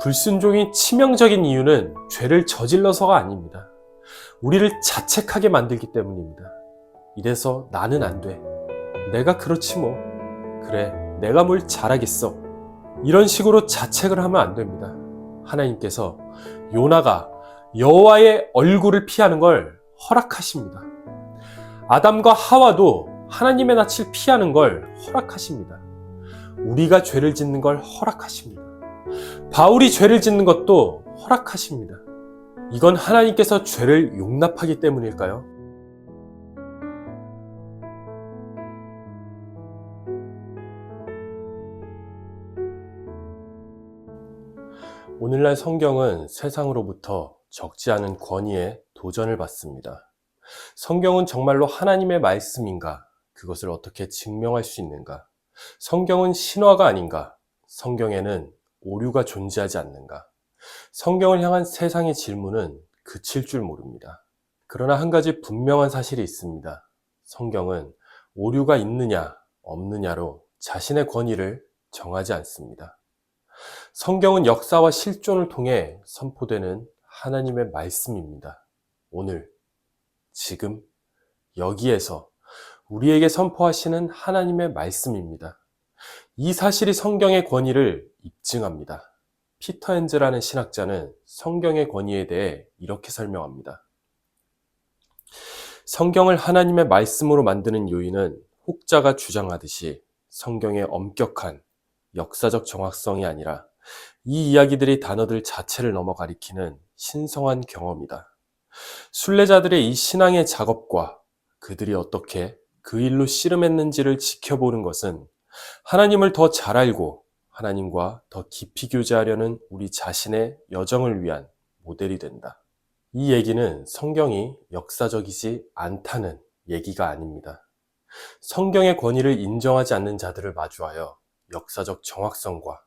불순종이 치명적인 이유는 죄를 저질러서가 아닙니다. 우리를 자책하게 만들기 때문입니다. 이래서 나는 안 돼. 내가 그렇지 뭐. 그래, 내가 뭘 잘하겠어. 이런 식으로 자책을 하면 안 됩니다. 하나님께서 요나가 여호와의 얼굴을 피하는 걸 허락하십니다. 아담과 하와도 하나님의 낯을 피하는 걸 허락하십니다. 우리가 죄를 짓는 걸 허락하십니다. 바울이 죄를 짓는 것도 허락하십니다. 이건 하나님께서 죄를 용납하기 때문일까요? 오늘날 성경은 세상으로부터 적지 않은 권위에 도전을 받습니다. 성경은 정말로 하나님의 말씀인가? 그것을 어떻게 증명할 수 있는가? 성경은 신화가 아닌가? 성경에는 오류가 존재하지 않는가? 성경을 향한 세상의 질문은 그칠 줄 모릅니다. 그러나 한 가지 분명한 사실이 있습니다. 성경은 오류가 있느냐, 없느냐로 자신의 권위를 정하지 않습니다. 성경은 역사와 실존을 통해 선포되는 하나님의 말씀입니다. 오늘, 지금, 여기에서 우리에게 선포하시는 하나님의 말씀입니다. 이 사실이 성경의 권위를 입증합니다. 피터 헨즈라는 신학자는 성경의 권위에 대해 이렇게 설명합니다. 성경을 하나님의 말씀으로 만드는 요인은 혹자가 주장하듯이 성경의 엄격한 역사적 정확성이 아니라 이 이야기들이 단어들 자체를 넘어 가리키는 신성한 경험이다. 순례자들의 이 신앙의 작업과 그들이 어떻게 그 일로 씨름했는지를 지켜보는 것은 하나님을 더 잘 알고 하나님과 더 깊이 교제하려는 우리 자신의 여정을 위한 모델이 된다. 이 얘기는 성경이 역사적이지 않다는 얘기가 아닙니다. 성경의 권위를 인정하지 않는 자들을 마주하여 역사적 정확성과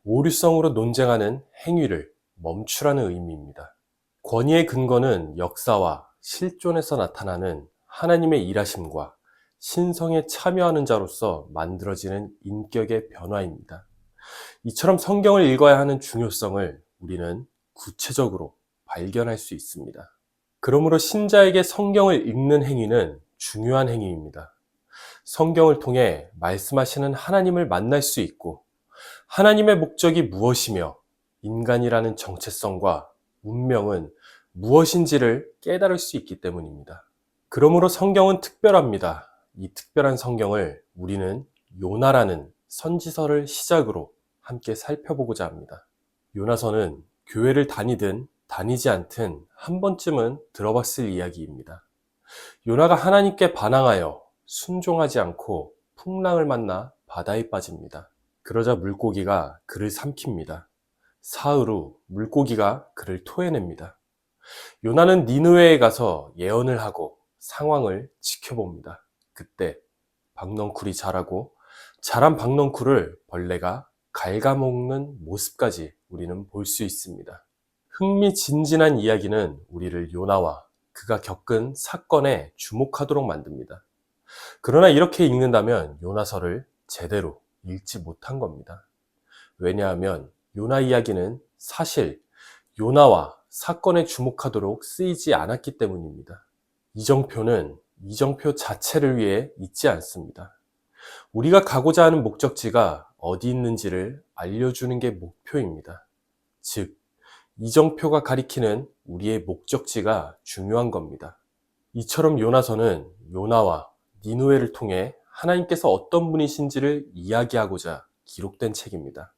오류성으로 논쟁하는 행위를 멈추라는 의미입니다. 권위의 근거는 역사와 실존에서 나타나는 하나님의 일하심과 신성에 참여하는 자로서 만들어지는 인격의 변화입니다. 이처럼 성경을 읽어야 하는 중요성을 우리는 구체적으로 발견할 수 있습니다. 그러므로 신자에게 성경을 읽는 행위는 중요한 행위입니다. 성경을 통해 말씀하시는 하나님을 만날 수 있고 하나님의 목적이 무엇이며 인간이라는 정체성과 운명은 무엇인지를 깨달을 수 있기 때문입니다. 그러므로 성경은 특별합니다. 이 특별한 성경을 우리는 요나라는 선지서를 시작으로 함께 살펴보고자 합니다. 요나서는 교회를 다니든 다니지 않든 한 번쯤은 들어봤을 이야기입니다. 요나가 하나님께 반항하여 순종하지 않고 풍랑을 만나 바다에 빠집니다. 그러자 물고기가 그를 삼킵니다. 사흘 후 물고기가 그를 토해냅니다. 요나는 니느웨에 가서 예언을 하고 상황을 지켜봅니다. 그때 박넝쿨이 자라고 자란 박넝쿨을 벌레가 갉아먹는 모습까지 우리는 볼 수 있습니다. 흥미진진한 이야기는 우리를 요나와 그가 겪은 사건에 주목하도록 만듭니다. 그러나 이렇게 읽는다면 요나서를 제대로 읽지 못한 겁니다. 왜냐하면 요나 이야기는 사실 요나와 사건에 주목하도록 쓰이지 않았기 때문입니다. 이정표는 이정표 자체를 위해 있지 않습니다. 우리가 가고자 하는 목적지가 어디 있는지를 알려주는 게 목표입니다. 즉, 이정표가 가리키는 우리의 목적지가 중요한 겁니다. 이처럼 요나서는 요나와 니느웨를 통해 하나님께서 어떤 분이신지를 이야기하고자 기록된 책입니다.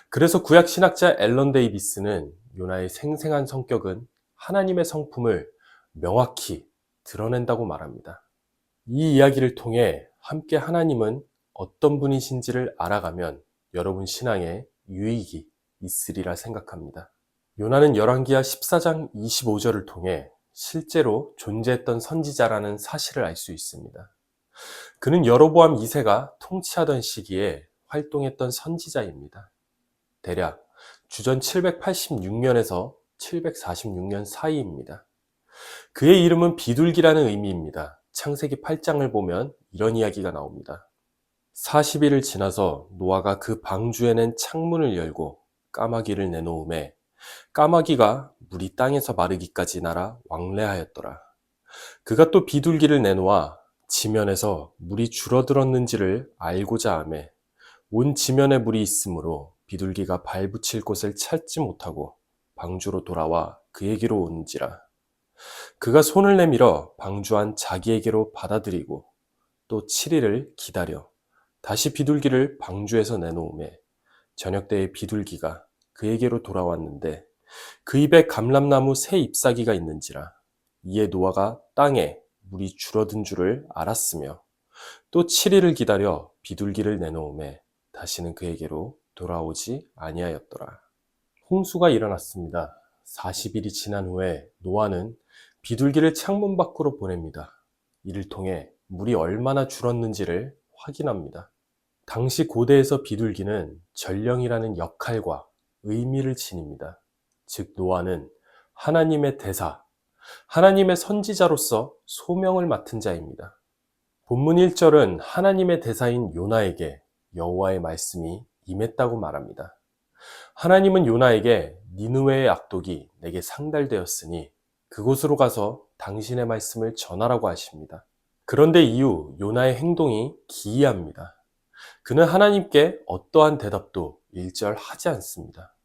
그래서 구약 신학자 앨런 데이비스는 요나의 생생한 성격은 하나님의 성품을 명확히 드러낸다고 말합니다. 이 이야기를 통해 함께 하나님은 어떤 분이신지를 알아가면 여러분 신앙에 유익이 있으리라 생각합니다. 요나는 열왕기하 14장 25절을 통해 실제로 존재했던 선지자라는 사실을 알 수 있습니다. 그는 여로보암 2세가 통치하던 시기에 활동했던 선지자입니다. 대략 주전 786년에서 746년 사이입니다. 그의 이름은 비둘기라는 의미입니다. 창세기 8장을 보면 이런 이야기가 나옵니다. 40일을 지나서 노아가 그 방주에 낸 창문을 열고 까마귀를 내놓음에 까마귀가 물이 땅에서 마르기까지 날아 왕래하였더라. 그가 또 비둘기를 내놓아 지면에서 물이 줄어들었는지를 알고자 하매 온 지면에 물이 있으므로 비둘기가 발붙일 곳을 찾지 못하고 방주로 돌아와 그에게로 오는지라. 그가 손을 내밀어 방주한 자기에게로 받아들이고 또 7일을 기다려 다시 비둘기를 방주에서 내놓음에 저녁때에 비둘기가 그에게로 돌아왔는데 그 입에 감람나무 새 잎사귀가 있는지라. 이에 노아가 땅에 물이 줄어든 줄을 알았으며 또 7일을 기다려 비둘기를 내놓음에 다시는 그에게로 돌아오지 아니하였더라. 홍수가 일어났습니다. 40일이 지난 후에 노아는 비둘기를 창문 밖으로 보냅니다. 이를 통해 물이 얼마나 줄었는지를 확인합니다. 당시 고대에서 비둘기는 전령이라는 역할과 의미를 지닙니다. 즉 노아는 하나님의 대사, 하나님의 선지자로서 소명을 맡은 자입니다. 본문 1절은 하나님의 대사인 요나에게 여호와의 말씀이 임했다고 말합니다. 하나님은 요나에게 니느웨의 악독이 내게 상달되었으니 그곳으로 가서 당신의 말씀을 전하라고 하십니다. 그런데 이후 요나의 행동이 기이합니다. 그는 하나님께 어떠한 대답도 일절하지 않습니다.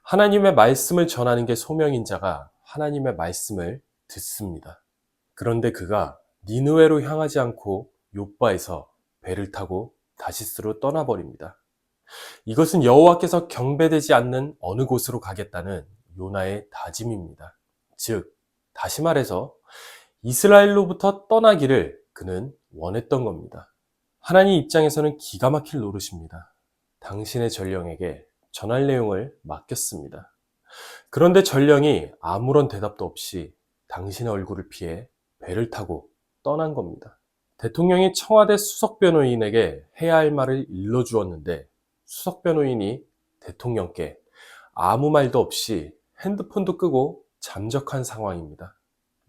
하나님의 말씀을 전하는 게 소명인 자가 하나님의 말씀을 듣습니다. 그런데 그가 니느웨로 향하지 않고 욥바에서 배를 타고 다시스로 떠나버립니다. 이것은 여호와께서 경배되지 않는 어느 곳으로 가겠다는 요나의 다짐입니다. 즉, 다시 말해서 이스라엘로부터 떠나기를 그는 원했던 겁니다. 하나님 입장에서는 기가 막힐 노릇입니다. 당신의 전령에게 전할 내용을 맡겼습니다. 그런데 전령이 아무런 대답도 없이 당신의 얼굴을 피해 배를 타고 떠난 겁니다. 대통령이 청와대 수석변호인에게 해야 할 말을 일러주었는데 수석변호인이 대통령께 아무 말도 없이 핸드폰도 끄고 잠적한 상황입니다.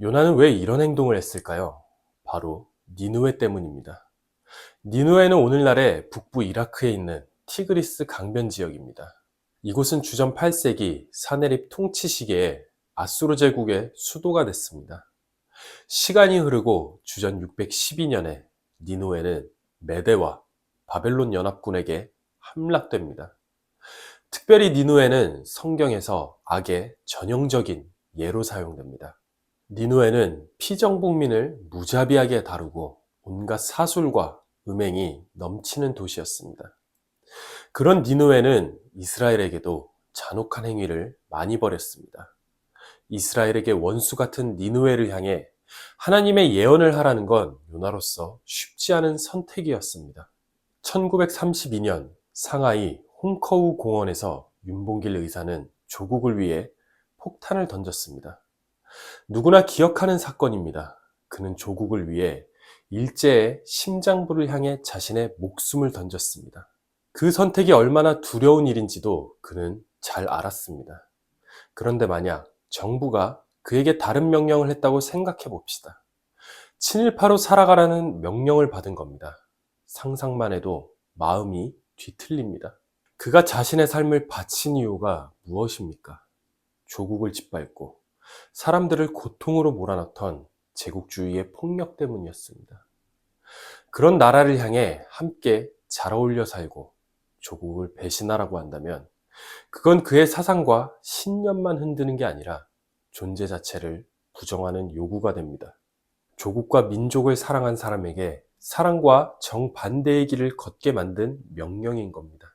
요나는 왜 이런 행동을 했을까요? 바로 니느웨 때문입니다. 니느웨는 오늘날의 북부 이라크에 있는 티그리스 강변 지역입니다. 이곳은 주전 8세기 사네립 통치 시기에 아수르 제국의 수도가 됐습니다. 시간이 흐르고 주전 612년에 니느웨는 메대와 바벨론 연합군에게 함락됩니다. 특별히 니느웨는 성경에서 악의 전형적인 예로 사용됩니다. 니느웨는 피정복민을 무자비하게 다루고 온갖 사술과 음행이 넘치는 도시였습니다. 그런 니느웨는 이스라엘에게도 잔혹한 행위를 많이 벌였습니다. 이스라엘에게 원수 같은 니느웨를 향해 하나님의 예언을 하라는 건 요나로서 쉽지 않은 선택이었습니다. 1932년 상하이 홍커우 공원에서 윤봉길 의사는 조국을 위해 폭탄을 던졌습니다. 누구나 기억하는 사건입니다. 그는 조국을 위해 일제의 심장부를 향해 자신의 목숨을 던졌습니다. 그 선택이 얼마나 두려운 일인지도 그는 잘 알았습니다. 그런데 만약 정부가 그에게 다른 명령을 했다고 생각해 봅시다. 친일파로 살아가라는 명령을 받은 겁니다. 상상만 해도 마음이 뒤틀립니다. 그가 자신의 삶을 바친 이유가 무엇입니까? 조국을 짓밟고 사람들을 고통으로 몰아넣던 제국주의의 폭력 때문이었습니다. 그런 나라를 향해 함께 잘 어울려 살고 조국을 배신하라고 한다면 그건 그의 사상과 신념만 흔드는 게 아니라 존재 자체를 부정하는 요구가 됩니다. 조국과 민족을 사랑한 사람에게 사랑과 정반대의 길을 걷게 만든 명령인 겁니다.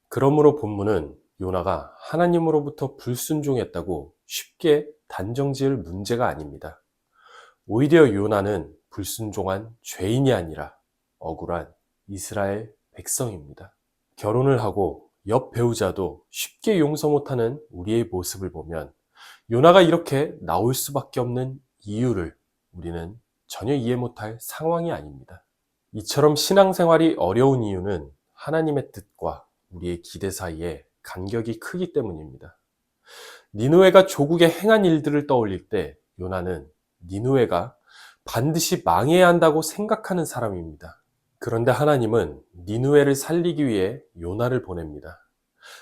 그러므로 본문은 요나가 하나님으로부터 불순종했다고 쉽게 단정지을 문제가 아닙니다. 오히려 요나는 불순종한 죄인이 아니라 억울한 이스라엘 백성입니다. 결혼을 하고 옆 배우자도 쉽게 용서 못하는 우리의 모습을 보면 요나가 이렇게 나올 수밖에 없는 이유를 우리는 전혀 이해 못할 상황이 아닙니다. 이처럼 신앙생활이 어려운 이유는 하나님의 뜻과 우리의 기대 사이에 간격이 크기 때문입니다. 니느웨가 조국에 행한 일들을 떠올릴 때 요나는 니느웨가 반드시 망해야 한다고 생각하는 사람입니다. 그런데 하나님은 니느웨를 살리기 위해 요나를 보냅니다.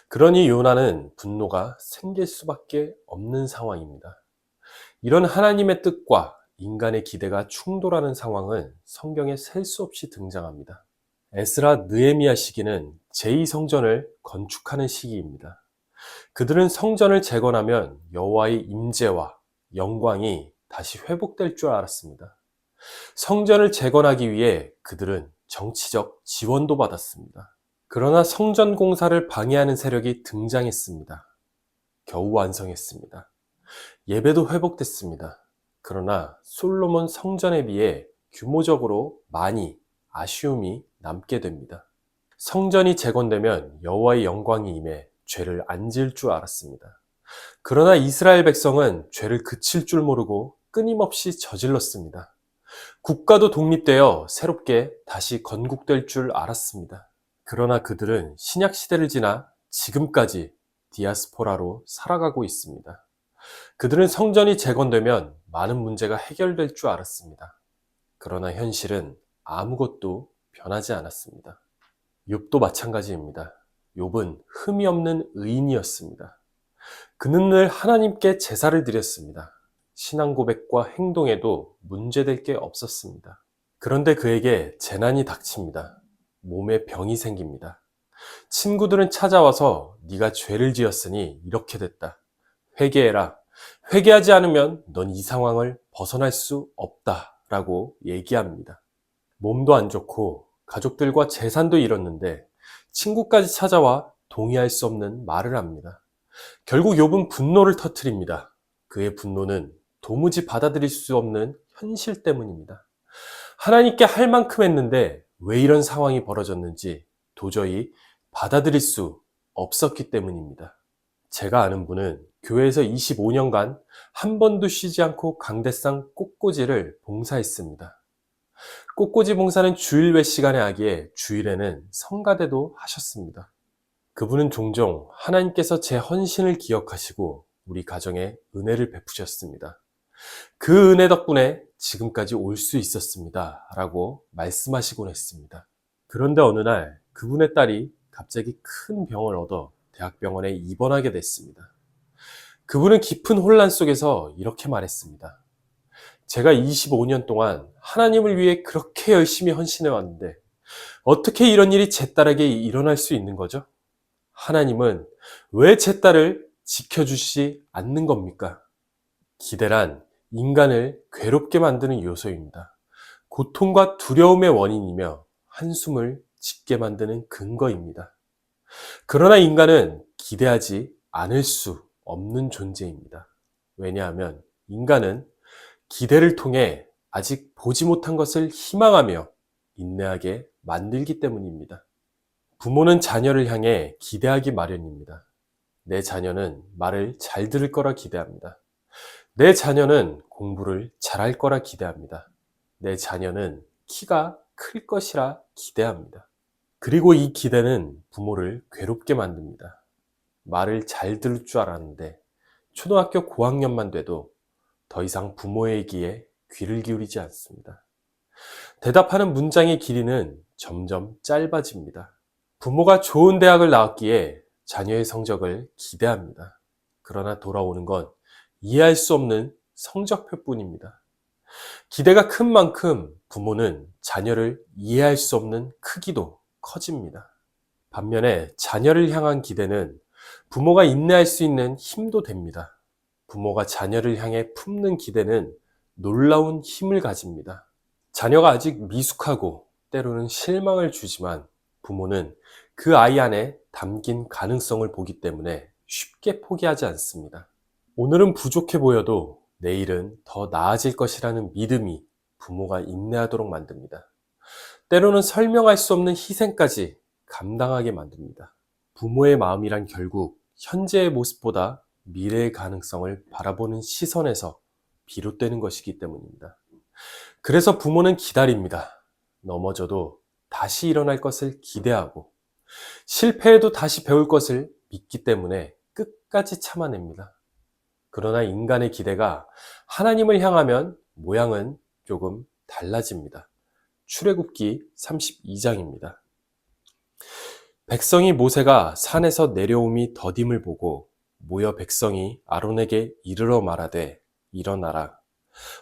그러니 요나는 분노가 생길 수밖에 없는 상황입니다. 이런 하나님의 뜻과 인간의 기대가 충돌하는 상황은 성경에 셀 수 없이 등장합니다. 에스라 느헤미야 시기는 제2성전을 건축하는 시기입니다. 그들은 성전을 재건하면 여호와의 임재와 영광이 다시 회복될 줄 알았습니다. 성전을 재건하기 위해 그들은 정치적 지원도 받았습니다. 그러나 성전 공사를 방해하는 세력이 등장했습니다. 겨우 완성했습니다. 예배도 회복됐습니다. 그러나 솔로몬 성전에 비해 규모적으로 많이 아쉬움이 남게 됩니다. 성전이 재건되면 여호와의 영광이 임해 죄를 안 지을 줄 알았습니다. 그러나 이스라엘 백성은 죄를 그칠 줄 모르고 끊임없이 저질렀습니다. 국가도 독립되어 새롭게 다시 건국될 줄 알았습니다. 그러나 그들은 신약 시대를 지나 지금까지 디아스포라로 살아가고 있습니다. 그들은 성전이 재건되면 많은 문제가 해결될 줄 알았습니다. 그러나 현실은 아무것도 변하지 않았습니다. 욥도 마찬가지입니다. 욥은 흠이 없는 의인이었습니다. 그는 늘 하나님께 제사를 드렸습니다. 신앙 고백과 행동에도 문제될 게 없었습니다. 그런데 그에게 재난이 닥칩니다. 몸에 병이 생깁니다. 친구들은 찾아와서 네가 죄를 지었으니 이렇게 됐다. 회개해라. 회개하지 않으면 넌 이 상황을 벗어날 수 없다 라고 얘기합니다. 몸도 안 좋고 가족들과 재산도 잃었는데 친구까지 찾아와 동의할 수 없는 말을 합니다. 결국 욥은 분노를 터뜨립니다. 그의 분노는 도무지 받아들일 수 없는 현실 때문입니다. 하나님께 할 만큼 했는데 왜 이런 상황이 벌어졌는지 도저히 받아들일 수 없었기 때문입니다. 제가 아는 분은 교회에서 25년간 한 번도 쉬지 않고 강대상 꽃꽂이를 봉사했습니다. 꽃꽂이 봉사는 주일 외 시간에 하기에 주일에는 성가대도 하셨습니다. 그분은 종종 하나님께서 제 헌신을 기억하시고 우리 가정에 은혜를 베푸셨습니다. 그 은혜 덕분에 지금까지 올 수 있었습니다. 라고 말씀하시곤 했습니다. 그런데 어느 날 그분의 딸이 갑자기 큰 병을 얻어 대학병원에 입원하게 됐습니다. 그분은 깊은 혼란 속에서 이렇게 말했습니다. 제가 25년 동안 하나님을 위해 그렇게 열심히 헌신해 왔는데 어떻게 이런 일이 제 딸에게 일어날 수 있는 거죠? 하나님은 왜 제 딸을 지켜주시지 않는 겁니까? 기대란 인간을 괴롭게 만드는 요소입니다. 고통과 두려움의 원인이며 한숨을 짓게 만드는 근거입니다. 그러나 인간은 기대하지 않을 수 없는 존재입니다. 왜냐하면 인간은 기대를 통해 아직 보지 못한 것을 희망하며 인내하게 만들기 때문입니다. 부모는 자녀를 향해 기대하기 마련입니다. 내 자녀는 말을 잘 들을 거라 기대합니다. 내 자녀는 공부를 잘할 거라 기대합니다. 내 자녀는 키가 클 것이라 기대합니다. 그리고 이 기대는 부모를 괴롭게 만듭니다. 말을 잘 들을 줄 알았는데 초등학교 고학년만 돼도 더 이상 부모의 얘기에 귀를 기울이지 않습니다. 대답하는 문장의 길이는 점점 짧아집니다. 부모가 좋은 대학을 나왔기에 자녀의 성적을 기대합니다. 그러나 돌아오는 건 이해할 수 없는 성적표뿐입니다. 기대가 큰 만큼 부모는 자녀를 이해할 수 없는 크기도 커집니다. 반면에 자녀를 향한 기대는 부모가 인내할 수 있는 힘도 됩니다. 부모가 자녀를 향해 품는 기대는 놀라운 힘을 가집니다. 자녀가 아직 미숙하고 때로는 실망을 주지만 부모는 그 아이 안에 담긴 가능성을 보기 때문에 쉽게 포기하지 않습니다. 오늘은 부족해 보여도 내일은 더 나아질 것이라는 믿음이 부모가 인내하도록 만듭니다. 때로는 설명할 수 없는 희생까지 감당하게 만듭니다. 부모의 마음이란 결국 현재의 모습보다 미래의 가능성을 바라보는 시선에서 비롯되는 것이기 때문입니다. 그래서 부모는 기다립니다. 넘어져도 다시 일어날 것을 기대하고 실패해도 다시 배울 것을 믿기 때문에 끝까지 참아냅니다. 그러나 인간의 기대가 하나님을 향하면 모양은 조금 달라집니다. 출애굽기 32장입니다. 백성이 모세가 산에서 내려옴이 더딤을 보고 모여 백성이 아론에게 이르러 말하되 일어나라.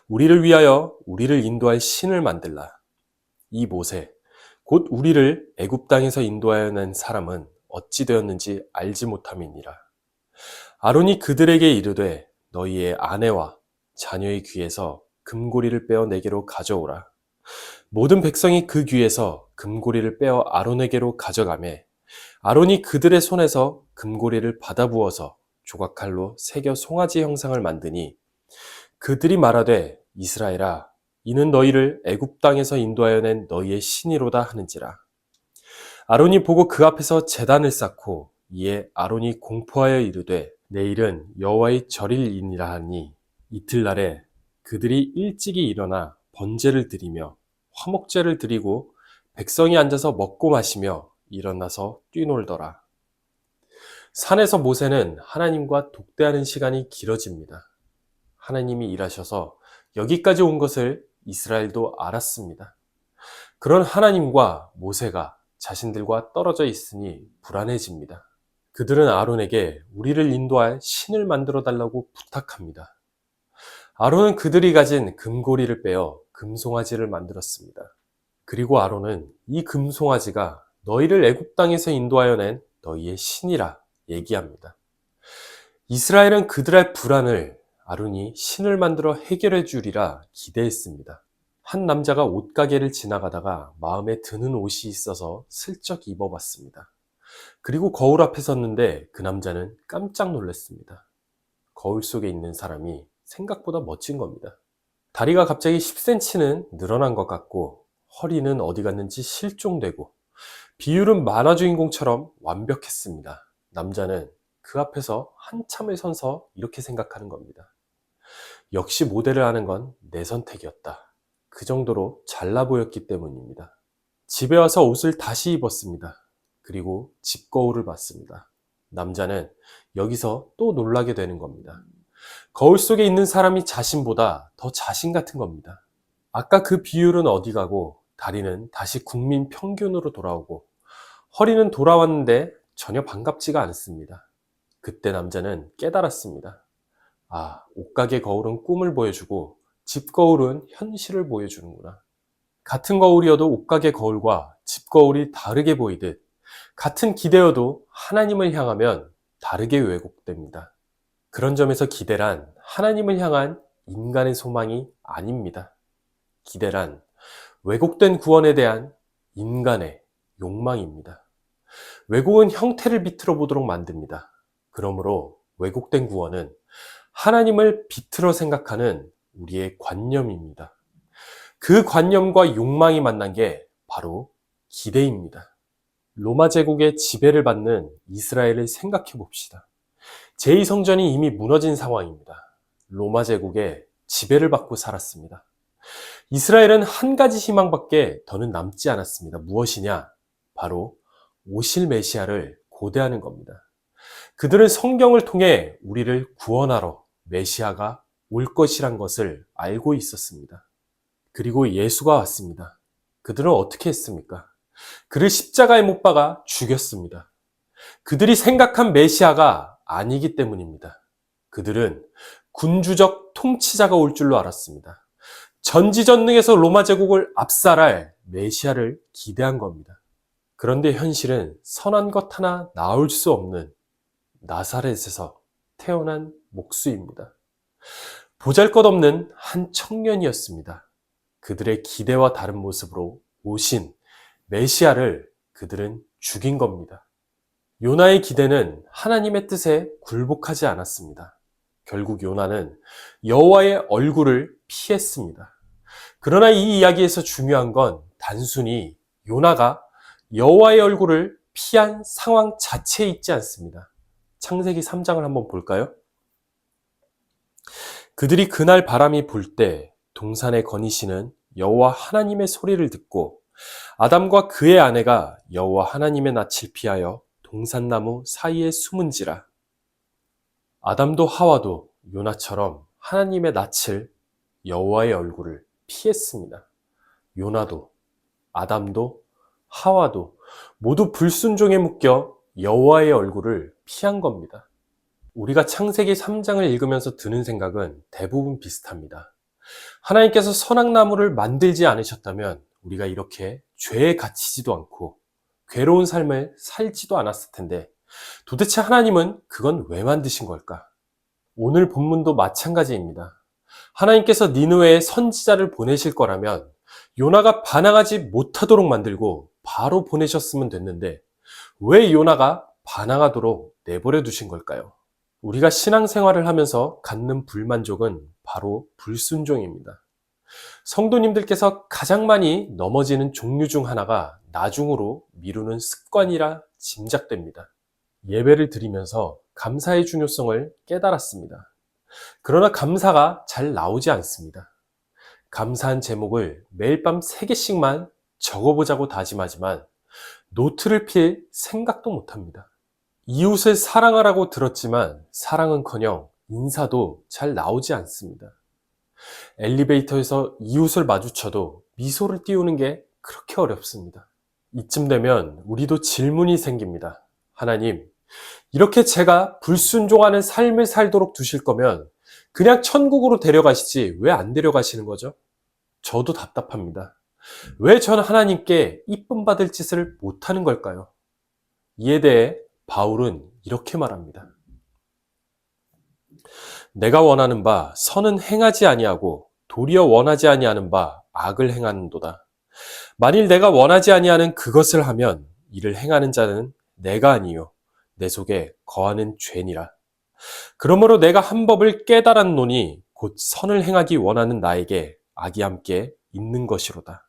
우리를 위하여 우리를 인도할 신을 만들라. 이 모세, 곧 우리를 애굽 땅에서 인도하여 낸 사람은 어찌 되었는지 알지 못함이니라. 아론이 그들에게 이르되 너희의 아내와 자녀의 귀에서 금고리를 빼어 내게로 가져오라. 모든 백성이 그 귀에서 금고리를 빼어 아론에게로 가져가매 아론이 그들의 손에서 금고리를 받아 부어서 조각칼로 새겨 송아지 형상을 만드니 그들이 말하되 이스라엘아 이는 너희를 애굽 땅에서 인도하여 낸 너희의 신이로다 하는지라. 아론이 보고 그 앞에서 제단을 쌓고 이에 아론이 공포하여 이르되 내일은 여호와의 절일이니라 하니 이틀날에 그들이 일찍이 일어나 번제를 드리며 화목제를 드리고 백성이 앉아서 먹고 마시며 일어나서 뛰놀더라. 산에서 모세는 하나님과 독대하는 시간이 길어집니다. 하나님이 일하셔서 여기까지 온 것을 이스라엘도 알았습니다. 그런 하나님과 모세가 자신들과 떨어져 있으니 불안해집니다. 그들은 아론에게 우리를 인도할 신을 만들어 달라고 부탁합니다. 아론은 그들이 가진 금고리를 빼어 금송아지를 만들었습니다. 그리고 아론은 이 금송아지가 너희를 애굽 땅에서 인도하여 낸 너희의 신이라 얘기합니다. 이스라엘은 그들의 불안을 아론이 신을 만들어 해결해 주리라 기대했습니다. 한 남자가 옷가게를 지나가다가 마음에 드는 옷이 있어서 슬쩍 입어봤습니다. 그리고 거울 앞에 섰는데 그 남자는 깜짝 놀랐습니다. 거울 속에 있는 사람이 생각보다 멋진 겁니다. 다리가 갑자기 10cm는 늘어난 것 같고 허리는 어디 갔는지 실종되고 비율은 만화 주인공처럼 완벽했습니다. 남자는 그 앞에서 한참을 서서 이렇게 생각하는 겁니다. 역시 모델을 하는 건 내 선택이었다. 그 정도로 잘나 보였기 때문입니다. 집에 와서 옷을 다시 입었습니다. 그리고 집 거울을 봤습니다. 남자는 여기서 또 놀라게 되는 겁니다. 거울 속에 있는 사람이 자신보다 더 자신 같은 겁니다. 아까 그 비율은 어디 가고 다리는 다시 국민 평균으로 돌아오고 허리는 돌아왔는데 전혀 반갑지가 않습니다. 그때 남자는 깨달았습니다. 아, 옷가게 거울은 꿈을 보여주고 집 거울은 현실을 보여주는구나. 같은 거울이어도 옷가게 거울과 집 거울이 다르게 보이듯 같은 기대여도 하나님을 향하면 다르게 왜곡됩니다. 그런 점에서 기대란 하나님을 향한 인간의 소망이 아닙니다. 기대란 왜곡된 구원에 대한 인간의 욕망입니다. 왜곡은 형태를 비틀어 보도록 만듭니다. 그러므로 왜곡된 구원은 하나님을 비틀어 생각하는 우리의 관념입니다. 그 관념과 욕망이 만난 게 바로 기대입니다. 로마 제국의 지배를 받는 이스라엘을 생각해 봅시다. 제2성전이 이미 무너진 상황입니다. 로마 제국의 지배를 받고 살았습니다. 이스라엘은 한 가지 희망밖에 더는 남지 않았습니다. 무엇이냐? 바로 오실 메시아를 고대하는 겁니다. 그들은 성경을 통해 우리를 구원하러 메시아가 올 것이란 것을 알고 있었습니다. 그리고 예수가 왔습니다. 그들은 어떻게 했습니까? 그를 십자가에 못 박아 죽였습니다. 그들이 생각한 메시아가 아니기 때문입니다. 그들은 군주적 통치자가 올 줄로 알았습니다. 전지전능에서 로마 제국을 압살할 메시아를 기대한 겁니다. 그런데 현실은 선한 것 하나 나올 수 없는 나사렛에서 태어난 목수입니다. 보잘것없는 한 청년이었습니다. 그들의 기대와 다른 모습으로 오신 메시아를 그들은 죽인 겁니다. 요나의 기대는 하나님의 뜻에 굴복하지 않았습니다. 결국 요나는 여호와의 얼굴을 피했습니다. 그러나 이 이야기에서 중요한 건 단순히 요나가 여호와의 얼굴을 피한 상황 자체에 있지 않습니다. 창세기 3장을 한번 볼까요? 그들이 그날 바람이 불 때 동산에 거니시는 여호와 하나님의 소리를 듣고 아담과 그의 아내가 여호와 하나님의 낯을 피하여 동산나무 사이에 숨은지라. 아담도 하와도 요나처럼 하나님의 낯을 여호와의 얼굴을 피했습니다. 요나도 아담도 하와도 모두 불순종에 묶여 여호와의 얼굴을 피한 겁니다. 우리가 창세기 3장을 읽으면서 드는 생각은 대부분 비슷합니다. 하나님께서 선악나무를 만들지 않으셨다면 우리가 이렇게 죄에 갇히지도 않고 괴로운 삶을 살지도 않았을 텐데 도대체 하나님은 그건 왜 만드신 걸까? 오늘 본문도 마찬가지입니다. 하나님께서 니느웨에 선지자를 보내실 거라면 요나가 반항하지 못하도록 만들고 바로 보내셨으면 됐는데 왜 요나가 반항하도록 내버려 두신 걸까요? 우리가 신앙생활을 하면서 갖는 불만족은 바로 불순종입니다. 성도님들께서 가장 많이 넘어지는 종류 중 하나가 나중으로 미루는 습관이라 짐작됩니다. 예배를 드리면서 감사의 중요성을 깨달았습니다. 그러나 감사가 잘 나오지 않습니다. 감사한 제목을 매일 밤 3개씩만 적어보자고 다짐하지만 노트를 필 생각도 못합니다. 이웃을 사랑하라고 들었지만 사랑은커녕 인사도 잘 나오지 않습니다. 엘리베이터에서 이웃을 마주쳐도 미소를 띄우는 게 그렇게 어렵습니다. 이쯤 되면 우리도 질문이 생깁니다. 하나님, 이렇게 제가 불순종하는 삶을 살도록 두실 거면 그냥 천국으로 데려가시지 왜 안 데려가시는 거죠? 저도 답답합니다. 왜 저는 하나님께 이쁨 받을 짓을 못하는 걸까요? 이에 대해 바울은 이렇게 말합니다. 내가 원하는 바 선은 행하지 아니하고 도리어 원하지 아니하는 바 악을 행하는도다. 만일 내가 원하지 아니하는 그것을 하면 이를 행하는 자는 내가 아니요 내 속에 거하는 죄니라. 그러므로 내가 한 법을 깨달았노니 곧 선을 행하기 원하는 나에게 악이 함께 있는 것이로다.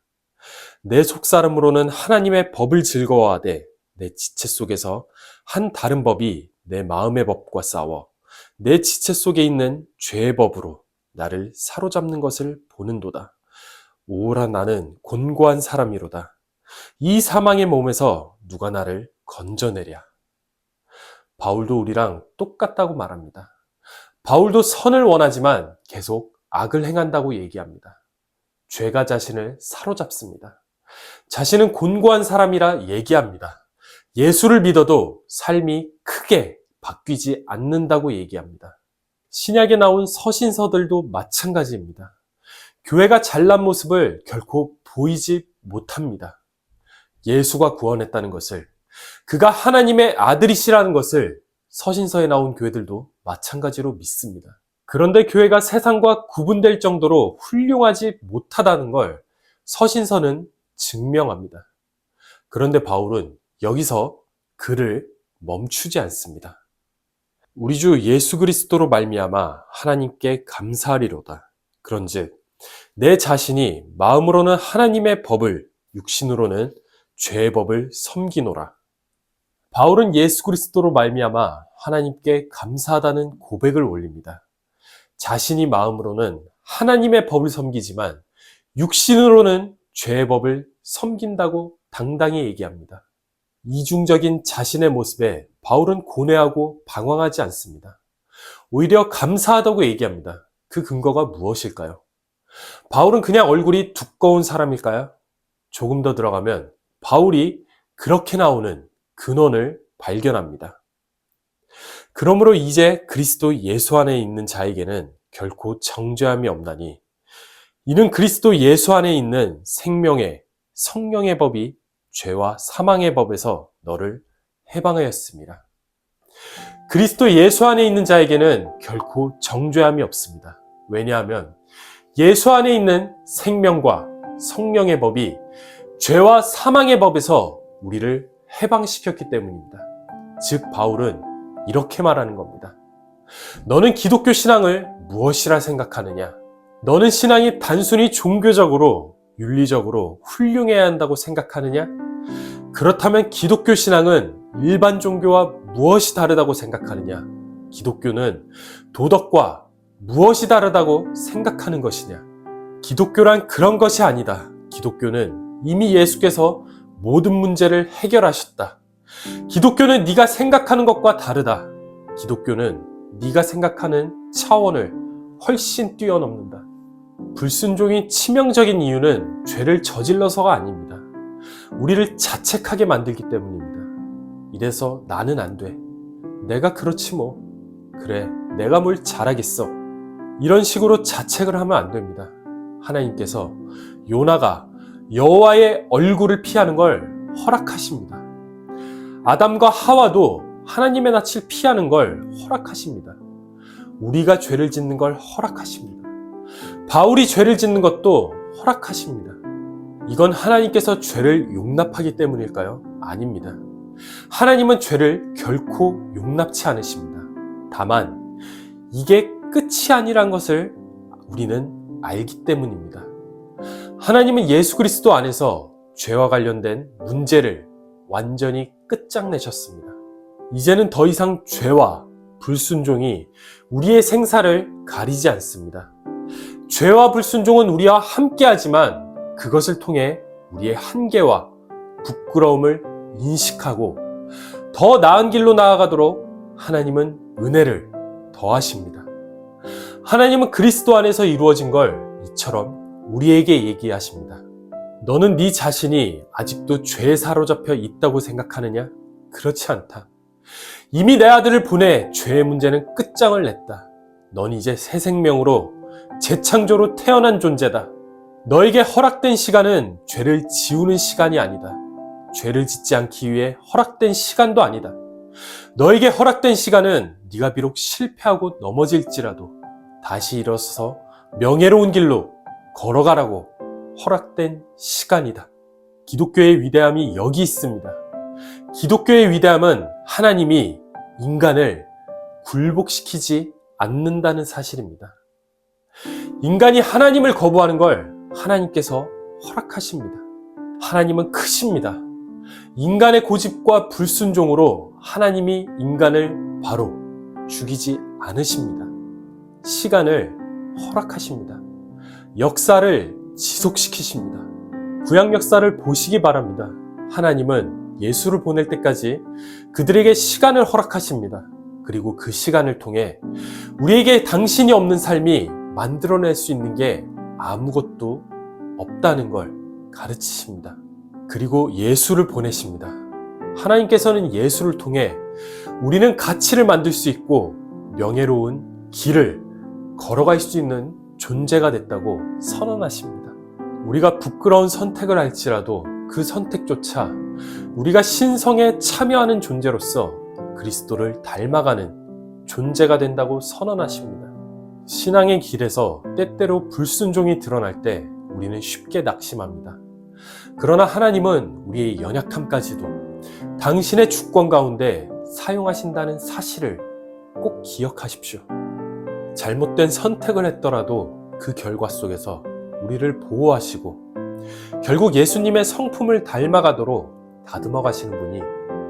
내 속사람으로는 하나님의 법을 즐거워하되 내 지체 속에서 한 다른 법이 내 마음의 법과 싸워 내 지체 속에 있는 죄의 법으로 나를 사로잡는 것을 보는도다. 오라 나는 곤고한 사람이로다. 이 사망의 몸에서 누가 나를 건져내랴. 바울도 우리랑 똑같다고 말합니다. 바울도 선을 원하지만 계속 악을 행한다고 얘기합니다. 죄가 자신을 사로잡습니다. 자신은 곤고한 사람이라 얘기합니다. 예수를 믿어도 삶이 크게 바뀌지 않는다고 얘기합니다. 신약에 나온 서신서들도 마찬가지입니다. 교회가 잘난 모습을 결코 보이지 못합니다. 예수가 구원했다는 것을, 그가 하나님의 아들이시라는 것을 서신서에 나온 교회들도 마찬가지로 믿습니다. 그런데 교회가 세상과 구분될 정도로 훌륭하지 못하다는 걸 서신서는 증명합니다. 그런데 바울은 여기서 글을 멈추지 않습니다. 우리 주 예수 그리스도로 말미암아 하나님께 감사하리로다. 그런즉 내 자신이 마음으로는 하나님의 법을, 육신으로는 죄의 법을 섬기노라. 바울은 예수 그리스도로 말미암아 하나님께 감사하다는 고백을 올립니다. 자신이 마음으로는 하나님의 법을 섬기지만 육신으로는 죄의 법을 섬긴다고 당당히 얘기합니다. 이중적인 자신의 모습에 바울은 고뇌하고 방황하지 않습니다. 오히려 감사하다고 얘기합니다. 그 근거가 무엇일까요? 바울은 그냥 얼굴이 두꺼운 사람일까요? 조금 더 들어가면 바울이 그렇게 나오는 근원을 발견합니다. 그러므로 이제 그리스도 예수 안에 있는 자에게는 결코 정죄함이 없나니 이는 그리스도 예수 안에 있는 생명의 성령의 법이 죄와 사망의 법에서 너를 해방하였습니다. 그리스도 예수 안에 있는 자에게는 결코 정죄함이 없습니다. 왜냐하면 예수 안에 있는 생명과 성령의 법이 죄와 사망의 법에서 우리를 해방시켰기 때문입니다. 즉 바울은 이렇게 말하는 겁니다. 너는 기독교 신앙을 무엇이라 생각하느냐? 너는 신앙이 단순히 종교적으로, 윤리적으로 훌륭해야 한다고 생각하느냐? 그렇다면 기독교 신앙은 일반 종교와 무엇이 다르다고 생각하느냐? 기독교는 도덕과 무엇이 다르다고 생각하는 것이냐? 기독교란 그런 것이 아니다. 기독교는 이미 예수께서 모든 문제를 해결하셨다. 기독교는 네가 생각하는 것과 다르다. 기독교는 네가 생각하는 차원을 훨씬 뛰어넘는다. 불순종이 치명적인 이유는 죄를 저질러서가 아닙니다. 우리를 자책하게 만들기 때문입니다. 이래서 나는 안 돼. 내가 그렇지 뭐. 그래, 내가 뭘 잘하겠어. 이런 식으로 자책을 하면 안 됩니다. 하나님께서 요나가 여호와의 얼굴을 피하는 걸 허락하십니다. 아담과 하와도 하나님의 낯을 피하는 걸 허락하십니다. 우리가 죄를 짓는 걸 허락하십니다. 바울이 죄를 짓는 것도 허락하십니다. 이건 하나님께서 죄를 용납하기 때문일까요? 아닙니다. 하나님은 죄를 결코 용납치 않으십니다. 다만 이게 끝이 아니란 것을 우리는 알기 때문입니다. 하나님은 예수 그리스도 안에서 죄와 관련된 문제를 완전히 끝장내셨습니다. 이제는 더 이상 죄와 불순종이 우리의 생사를 가리지 않습니다. 죄와 불순종은 우리와 함께하지만 그것을 통해 우리의 한계와 부끄러움을 인식하고 더 나은 길로 나아가도록 하나님은 은혜를 더하십니다. 하나님은 그리스도 안에서 이루어진 걸 이처럼 우리에게 얘기하십니다. 너는 네 자신이 아직도 죄에 사로잡혀 있다고 생각하느냐? 그렇지 않다. 이미 내 아들을 보내 죄의 문제는 끝장을 냈다. 넌 이제 새 생명으로 재창조로 태어난 존재다. 너에게 허락된 시간은 죄를 지우는 시간이 아니다. 죄를 짓지 않기 위해 허락된 시간도 아니다. 너에게 허락된 시간은 네가 비록 실패하고 넘어질지라도 다시 일어서서 명예로운 길로 걸어가라고 허락된 시간이다. 기독교의 위대함이 여기 있습니다. 기독교의 위대함은 하나님이 인간을 굴복시키지 않는다는 사실입니다. 인간이 하나님을 거부하는 걸 하나님께서 허락하십니다. 하나님은 크십니다. 인간의 고집과 불순종으로 하나님이 인간을 바로 죽이지 않으십니다. 시간을 허락하십니다. 역사를 지속시키십니다. 구약 역사를 보시기 바랍니다. 하나님은 예수를 보낼 때까지 그들에게 시간을 허락하십니다. 그리고 그 시간을 통해 우리에게 당신이 없는 삶이 만들어낼 수 있는 게 아무것도 없다는 걸 가르치십니다. 그리고 예수를 보내십니다. 하나님께서는 예수를 통해 우리는 가치를 만들 수 있고 명예로운 길을 걸어갈 수 있는 존재가 됐다고 선언하십니다. 우리가 부끄러운 선택을 할지라도 그 선택조차 우리가 신성에 참여하는 존재로서 그리스도를 닮아가는 존재가 된다고 선언하십니다. 신앙의 길에서 때때로 불순종이 드러날 때 우리는 쉽게 낙심합니다. 그러나 하나님은 우리의 연약함까지도 당신의 주권 가운데 사용하신다는 사실을 꼭 기억하십시오. 잘못된 선택을 했더라도 그 결과 속에서 우리를 보호하시고 결국 예수님의 성품을 닮아가도록 다듬어 가시는 분이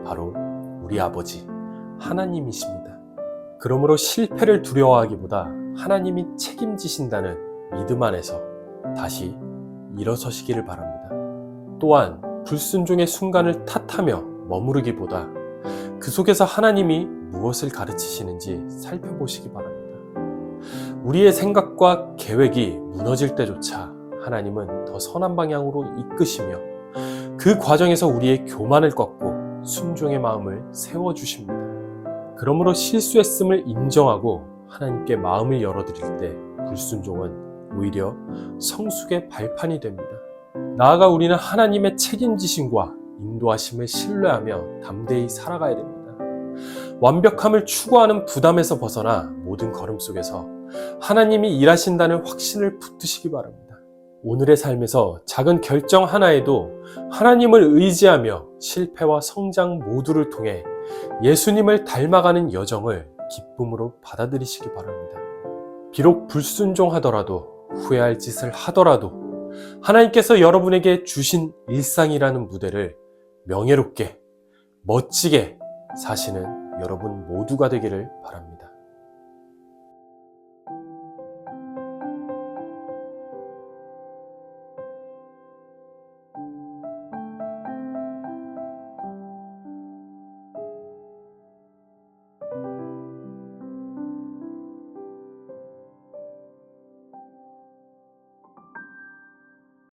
바로 우리 아버지 하나님이십니다. 그러므로 실패를 두려워하기보다 하나님이 책임지신다는 믿음 안에서 다시 일어서시기를 바랍니다. 또한 불순종의 순간을 탓하며 머무르기보다 그 속에서 하나님이 무엇을 가르치시는지 살펴보시기 바랍니다. 우리의 생각과 계획이 무너질 때조차 하나님은 더 선한 방향으로 이끄시며 그 과정에서 우리의 교만을 꺾고 순종의 마음을 세워주십니다. 그러므로 실수했음을 인정하고 하나님께 마음을 열어드릴 때 불순종은 오히려 성숙의 발판이 됩니다. 나아가 우리는 하나님의 책임지심과 인도하심을 신뢰하며 담대히 살아가야 됩니다. 완벽함을 추구하는 부담에서 벗어나 모든 걸음 속에서 하나님이 일하신다는 확신을 붙드시기 바랍니다. 오늘의 삶에서 작은 결정 하나에도 하나님을 의지하며 실패와 성장 모두를 통해 예수님을 닮아가는 여정을 기쁨으로 받아들이시기 바랍니다. 비록 불순종하더라도 후회할 짓을 하더라도 하나님께서 여러분에게 주신 일상이라는 무대를 명예롭게 멋지게 사시는 여러분 모두가 되기를 바랍니다.